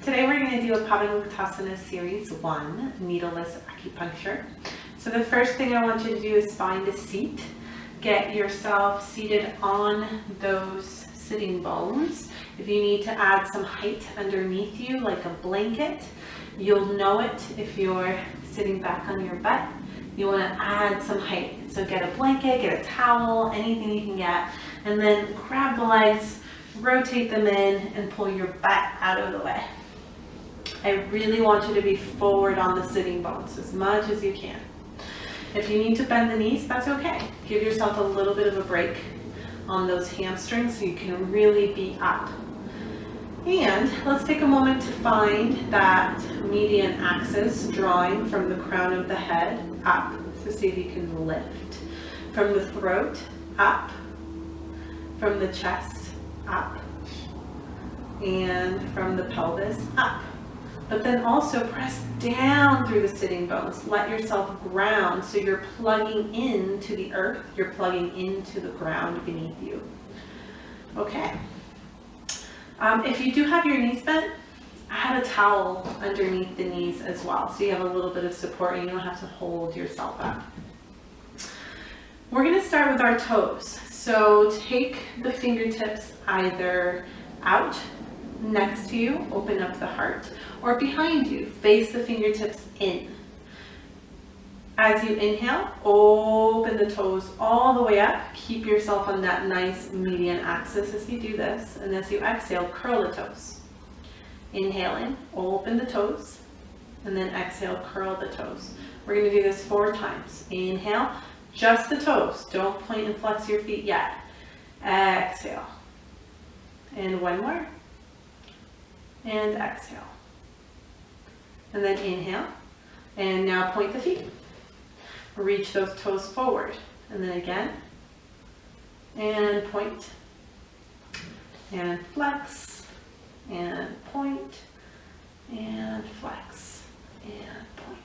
Today we're going to do a Padanguktasana Series 1, Needleless Acupuncture. So the first thing I want you to do is find a seat. Get yourself seated on those sitting bones. If you need to add some height underneath you, like a blanket, you'll know it if you're sitting back on your butt. You want to add some height. So get a blanket, get a towel, anything you can get, and then grab the legs, rotate them in, and pull your butt out of the way. I really want you to be forward on the sitting bones as much as you can. If you need to bend the knees, that's okay. Give yourself a little bit of a break on those hamstrings so you can really be up. And let's take a moment to find that median axis drawing from the crown of the head up. So see if you can lift. From the throat, up. From the chest, up. And from the pelvis, up. But then also press down through the sitting bones. Let yourself ground so you're plugging into the earth, you're plugging into the ground beneath you. Okay. If you do have your knees bent, add a towel underneath the knees as well, so you have a little bit of support and you don't have to hold yourself up. We're going to start with our toes. So take the fingertips either out next to you, open up the heart, or behind you, face the fingertips in. As you inhale, open the toes all the way up. Keep yourself on that nice median axis as you do this. And as you exhale, curl the toes. Inhale in, open the toes, and then exhale, curl the toes. We're going to do this 4 times. Inhale, just the toes. Don't point and flex your feet yet. Exhale. And 1 more. And exhale. And then inhale. And now point the feet. Reach those toes forward. And then again. And point. And flex. And point. And flex. And point.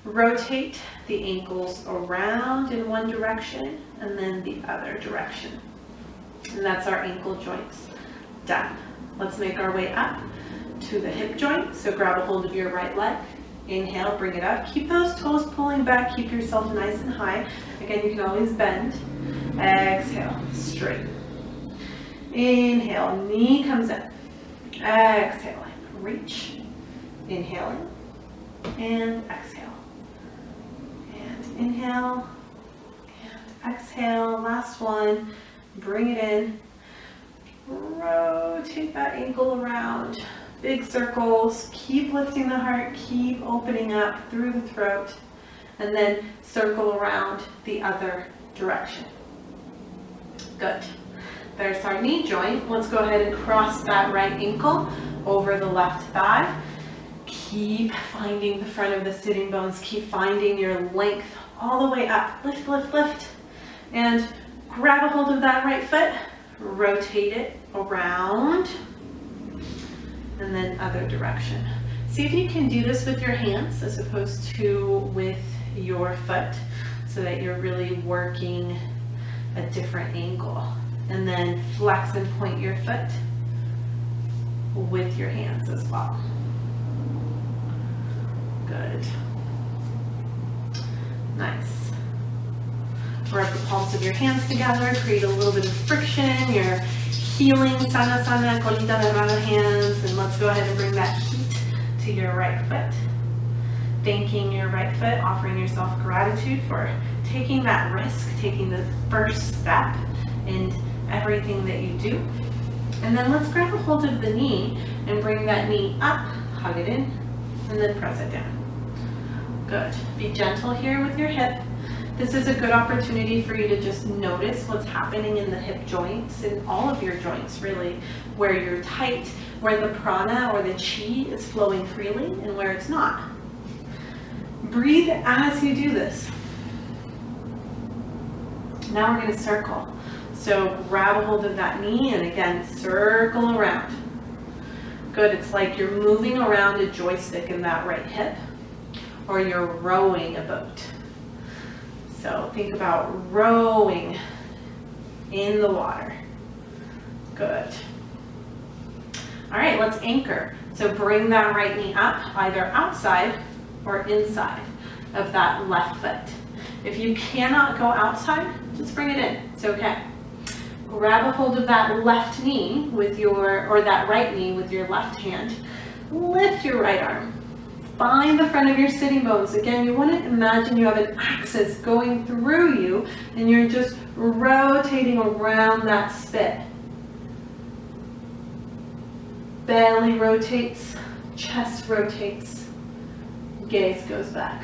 Rotate the ankles around in one direction and then the other direction. And that's our ankle joints done. Let's make our way up to the hip joint. So grab a hold of your right leg. Inhale, bring it up. Keep those toes pulling back. Keep yourself nice and high. Again, you can always bend. Exhale, straight. Inhale, knee comes in. Exhale, reach. Inhaling and exhale. And inhale and exhale. Last one. Bring it in. Rotate that ankle around. Big circles. Keep lifting the heart. Keep opening up through the throat. And then circle around the other direction. Good. There's our knee joint. Let's go ahead and cross that right ankle over the left thigh. Keep finding the front of the sitting bones. Keep finding your length all the way up. Lift, lift, lift. And grab a hold of that right foot. Rotate it around. And then other direction. See if you can do this with your hands as opposed to with your foot so that you're really working a different angle. And then flex and point your foot with your hands as well. Good. Nice. Rub the palms of your hands together, create a little bit of friction. You're healing sana sana, colita de rana hands, and let's go ahead and bring that heat to your right foot. Thanking your right foot, offering yourself gratitude for taking that risk, taking the first step in everything that you do. And then let's grab a hold of the knee and bring that knee up, hug it in, and then press it down. Good. Be gentle here with your hip. This is a good opportunity for you to just notice what's happening in the hip joints, in all of your joints really, where you're tight, where the prana or the chi is flowing freely, and where it's not. Breathe as you do this. Now we're going to circle. So grab a hold of that knee and again, circle around. Good. It's like you're moving around a joystick in that right hip, or you're rowing a boat. So think about rowing in the water. Good. All right, let's anchor. So bring that right knee up, either outside or inside of that left foot. If you cannot go outside, just bring it in. It's okay. Grab a hold of that left knee with or that right knee with your left hand. Lift your right arm. Find the front of your sitting bones. Again, you want to imagine you have an axis going through you and you're just rotating around that spit. Belly rotates, chest rotates, gaze goes back.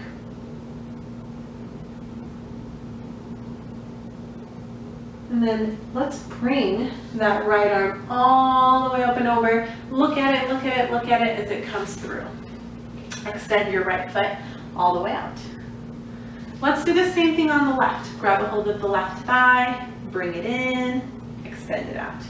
And then let's bring that right arm all the way up and over. Look at it, look at it, look at it as it comes through. Extend your right foot all the way out. Let's do the same thing on the left. Grab a hold of the left thigh, bring it in, extend it out.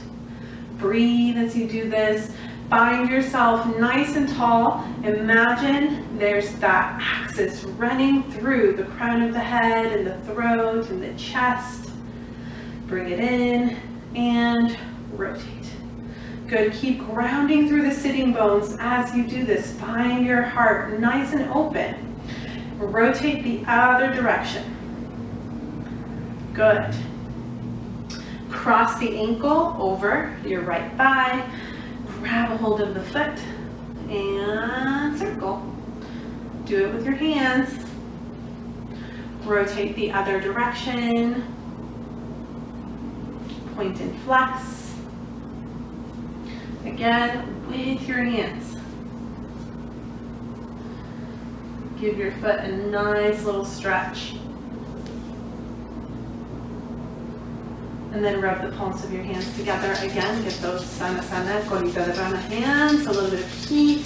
Breathe as you do this. Find yourself nice and tall. Imagine there's that axis running through the crown of the head and the throat and the chest. Bring it in and rotate. Good, keep grounding through the sitting bones as you do this. Find your heart nice and open. Rotate the other direction. Good. Cross the ankle over your right thigh. Grab a hold of the foot and circle. Do it with your hands. Rotate the other direction. Point and flex. Again, with your hands. Give your foot a nice little stretch. And then rub the palms of your hands together again. Get those sana sana, colita de rana hands, a little bit of heat.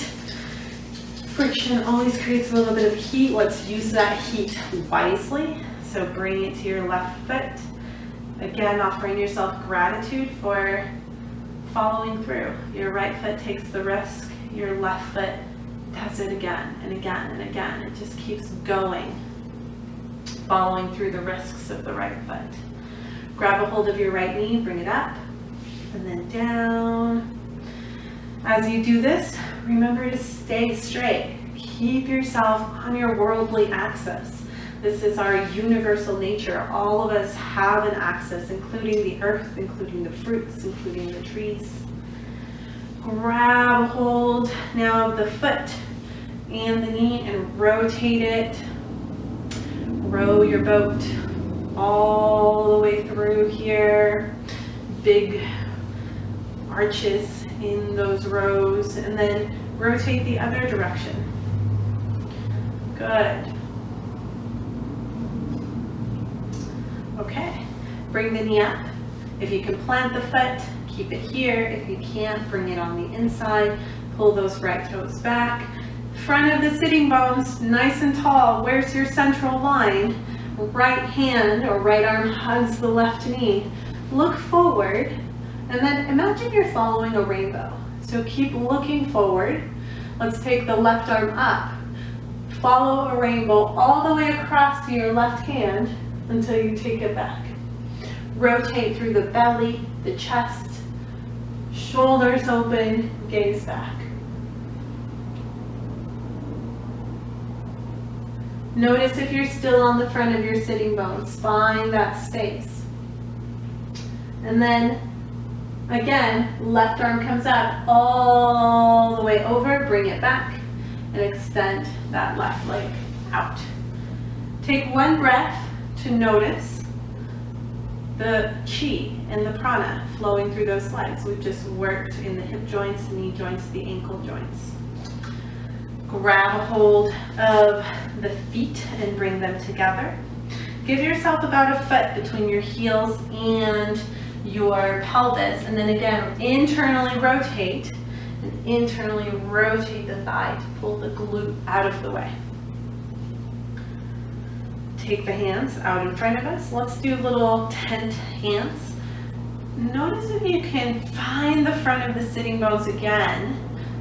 Friction always creates a little bit of heat. Let's use that heat wisely. So bring it to your left foot. Again, offering yourself gratitude for following through. Your right foot takes the risk. Your left foot does it again and again and again. It just keeps going, following through the risks of the right foot. Grab a hold of your right knee, bring it up, and then down. As you do this, remember to stay straight. Keep yourself on your worldly axis. This is our universal nature. All of us have an axis, including the earth, including the fruits, including the trees. Grab a hold now of the foot and the knee and rotate it. Row your boat all the way through here. Big arches in those rows, and then rotate the other direction. Good. Okay, bring the knee up. If you can plant the foot, keep it here. If you can't, bring it on the inside. Pull those right toes back. Front of the sitting bones, nice and tall. Where's your central line? Right hand or right arm hugs the left knee. Look forward, and then imagine you're following a rainbow. So keep looking forward. Let's take the left arm up. Follow a rainbow all the way across to your left hand until you take it back. Rotate through the belly, the chest, shoulders open, gaze back. Notice if you're still on the front of your sitting bones. Find that space. And then, again, left arm comes up all the way over, bring it back, and extend that left leg out. Take one breath to notice the chi and the prana flowing through those legs. We've just worked in the hip joints, knee joints, the ankle joints. Grab a hold of the feet and bring them together. Give yourself about a foot between your heels and your pelvis, and then again, internally rotate and internally rotate the thigh to pull the glute out of the way. Take the hands out in front of us. Let's do little tent hands. Notice if you can find the front of the sitting bones again.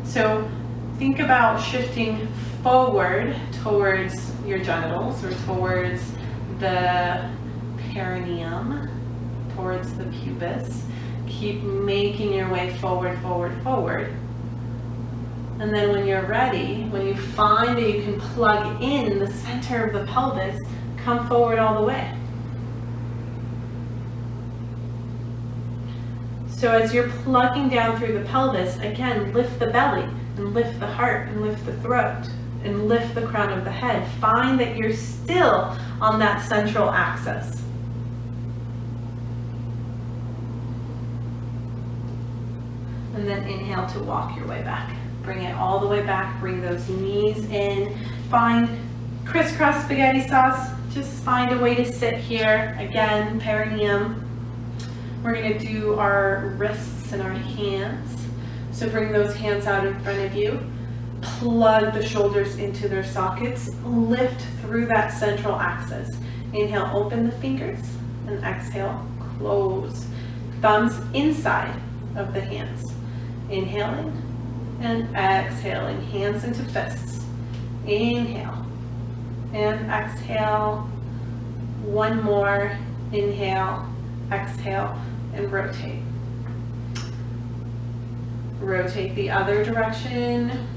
So think about shifting forward towards your genitals or towards the perineum, towards the pubis. Keep making your way forward, forward, forward. And then when you're ready, when you find that you can plug in the center of the pelvis, come forward all the way. So as you're plugging down through the pelvis, again, lift the belly and lift the heart and lift the throat and lift the crown of the head. Find that you're still on that central axis. And then inhale to walk your way back. Bring it all the way back. Bring those knees in. Find crisscross spaghetti sauce. Just find a way to sit here. Again, perineum. We're going to do our wrists and our hands. So bring those hands out in front of you. Plug the shoulders into their sockets. Lift through that central axis. Inhale, open the fingers. And exhale, close. Thumbs inside of the hands. Inhaling and exhaling. Hands into fists. Inhale and exhale. One more. Inhale, exhale, and rotate. Rotate the other direction.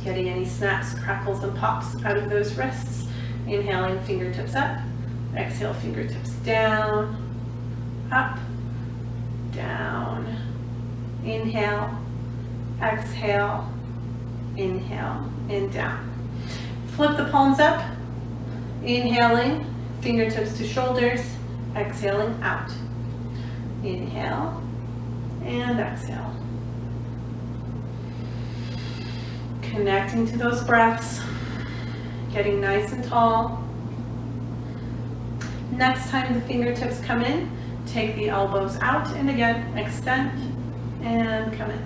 Getting any snaps, crackles, and pops out of those wrists. Inhaling, fingertips up. Exhale, fingertips down, up, down. Inhale, exhale, inhale, and down. Flip the palms up. Inhaling, fingertips to shoulders. Exhaling out. Inhale and exhale. Connecting to those breaths. Getting nice and tall. Next time the fingertips come in, take the elbows out and again extend and come in.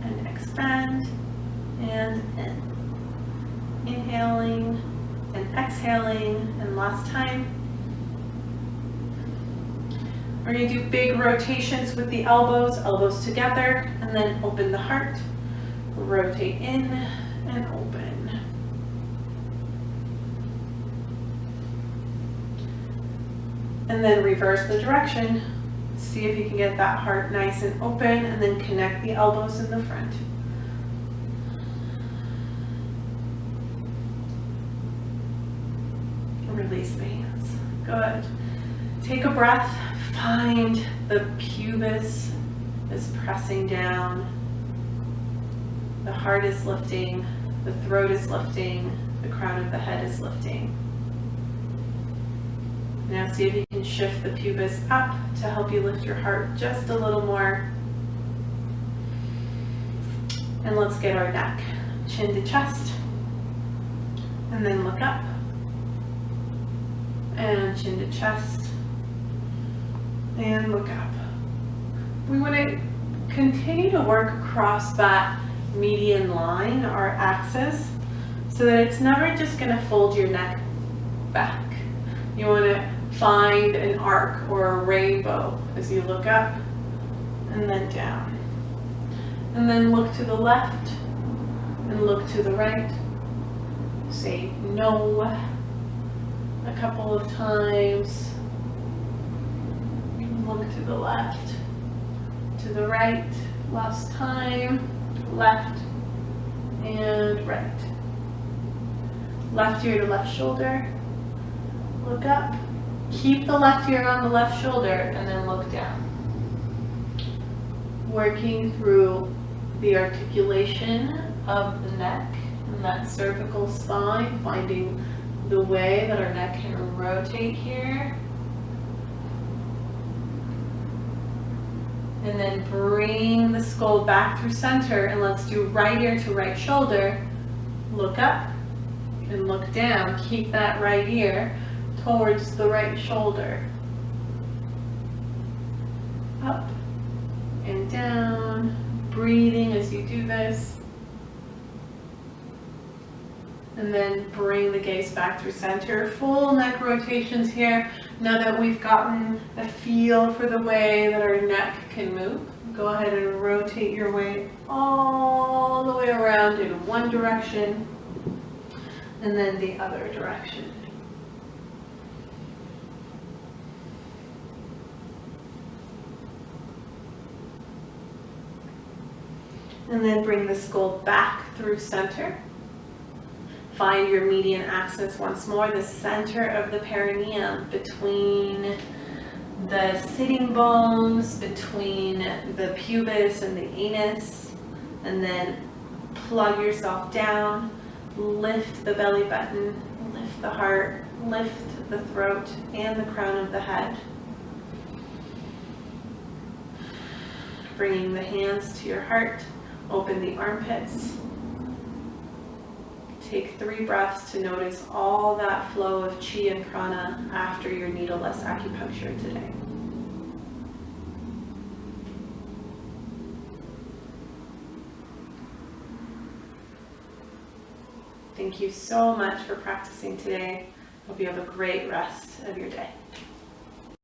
And extend and in. Inhaling and exhaling, and last time. We're going to do big rotations with the elbows, elbows together, and then open the heart. Rotate in and open. And then reverse the direction. See if you can get that heart nice and open, and then connect the elbows in the front. Release the hands. Good. Take a breath. Find the pubis is pressing down. The heart is lifting. The throat is lifting. The crown of the head is lifting. Now see if you can shift the pubis up to help you lift your heart just a little more. And let's get our neck. Chin to chest. And then look up. And chin to chest. And look up. We want to continue to work across that median line, our axis, so that it's never just going to fold your neck back. You want to find an arc or a rainbow as you look up and then down. And then look to the left and look to the right. Say no a couple of times. Look to the left, to the right, last time, left and right. Left ear to left shoulder, look up. Keep the left ear on the left shoulder and then look down. Working through the articulation of the neck and that cervical spine, finding the way that our neck can rotate here. And then bring the skull back through center, and let's do right ear to right shoulder. Look up and look down. Keep that right ear towards the right shoulder. Up and down. Breathing as you do this. And then bring the gaze back through center. Full neck rotations here. Now that we've gotten a feel for the way that our neck can move, go ahead and rotate your way all the way around in one direction and then the other direction. And then bring the skull back through center. Find your median axis once more, the center of the perineum, between the sitting bones, between the pubis and the anus. And then plug yourself down, lift the belly button, lift the heart, lift the throat and the crown of the head. Bringing the hands to your heart, open the armpits. Take 3 breaths to notice all that flow of chi and prana after your needleless acupuncture today. Thank you so much for practicing today. Hope you have a great rest of your day.